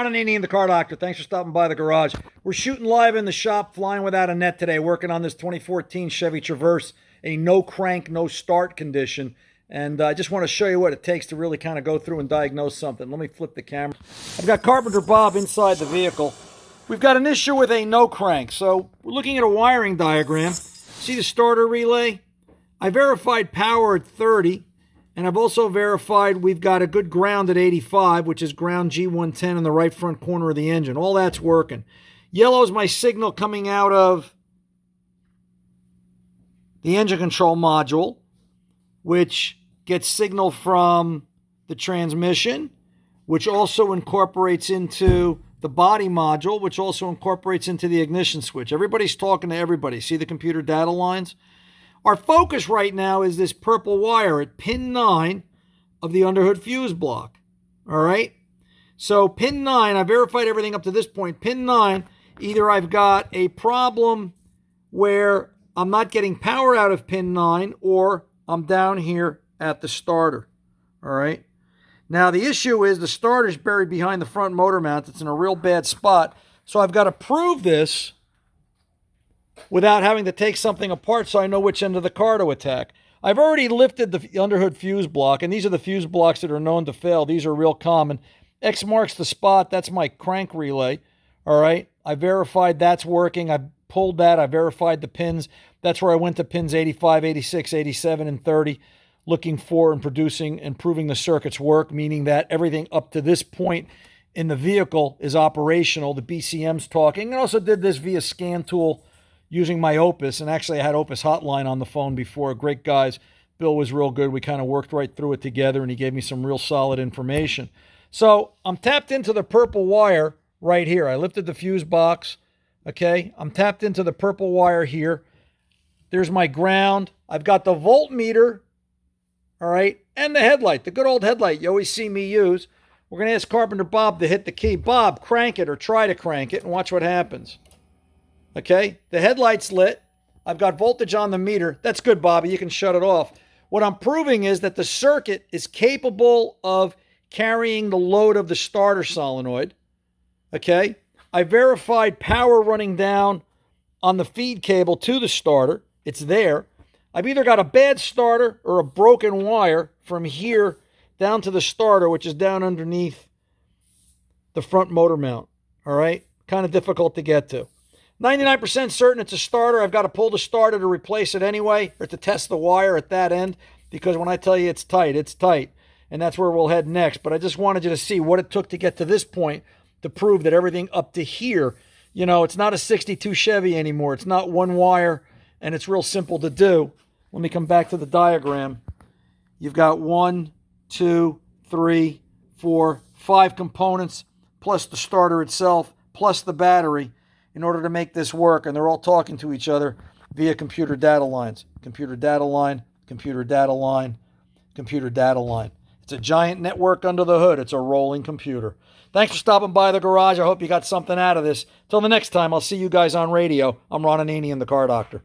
Ron Ananian, the car doctor. Thanks for stopping by the garage. We're shooting live in the shop, flying without a net today, working on this 2014 Chevy Traverse, a no crank, no start condition. And I just want to show you what it takes to really kind of go through and diagnose something. Let me flip the camera. I've got Carpenter Bob inside the vehicle. We've got an issue with a no crank. So we're looking at a wiring diagram. See the starter relay? I verified power at 30. And I've also verified we've got a good ground at 85, which is ground G110 in the right front corner of the engine. All that's working. Yellow is my signal coming out of the engine control module, which gets signal from the transmission, which also incorporates into the body module, which also incorporates into the ignition switch. Everybody's talking to everybody. See the computer data lines? Our focus right now is this purple wire at pin 9 of the underhood fuse block. All right? So pin 9, I verified everything up to this point. Pin 9, either I've got a problem where I'm not getting power out of pin 9 or I'm down here at the starter. All right? Now the issue is the starter's buried behind the front motor mount. It's in a real bad spot. So I've got to prove this without having to take something apart so I know which end of the car to attack. I've already lifted the underhood fuse block, and these are the fuse blocks that are known to fail. These are real common. X marks the spot. That's my crank relay. All right. I verified that's working. I pulled that. I verified the pins. That's where I went to pins 85, 86, 87, and 30, looking for and producing and proving the circuits work, meaning that everything up to this point in the vehicle is operational. The BCM's talking. I also did this via scan tool using my Opus, and actually I had Opus Hotline on the phone before. Great guys. Bill was real good. We kind of worked right through it together, and he gave me some real solid information. So I'm tapped into the purple wire right here. I lifted the fuse box, okay? I'm tapped into the purple wire here. There's my ground. I've got the voltmeter, all right, and the headlight, the good old headlight you always see me use. We're going to ask Carpenter Bob to hit the key. Bob, crank it or try to crank it and watch what happens. Okay, the headlight's lit. I've got voltage on the meter. That's good, Bobby. You can shut it off. What I'm proving is that the circuit is capable of carrying the load of the starter solenoid. Okay, I verified power running down on the feed cable to the starter. It's there. I've either got a bad starter or a broken wire from here down to the starter, which is down underneath the front motor mount. All right, kind of difficult to get to. 99% certain it's a starter. I've got to pull the starter to replace it anyway, or to test the wire at that end, because when I tell you it's tight, it's tight. And that's where we'll head next. But I just wanted you to see what it took to get to this point to prove that everything up to here, you know, it's not a 62 Chevy anymore. It's not one wire, and it's real simple to do. Let me come back to the diagram. You've got 1, 2, 3, 4, 5 components, plus the starter itself, plus the battery, in order to make this work, and they're all talking to each other via computer data lines. Computer data line, computer data line, computer data line. It's a giant network under the hood. It's a rolling computer. Thanks for stopping by the garage. I hope you got something out of this. Till the next time, I'll see you guys on radio. I'm Ron Ananian, the car doctor.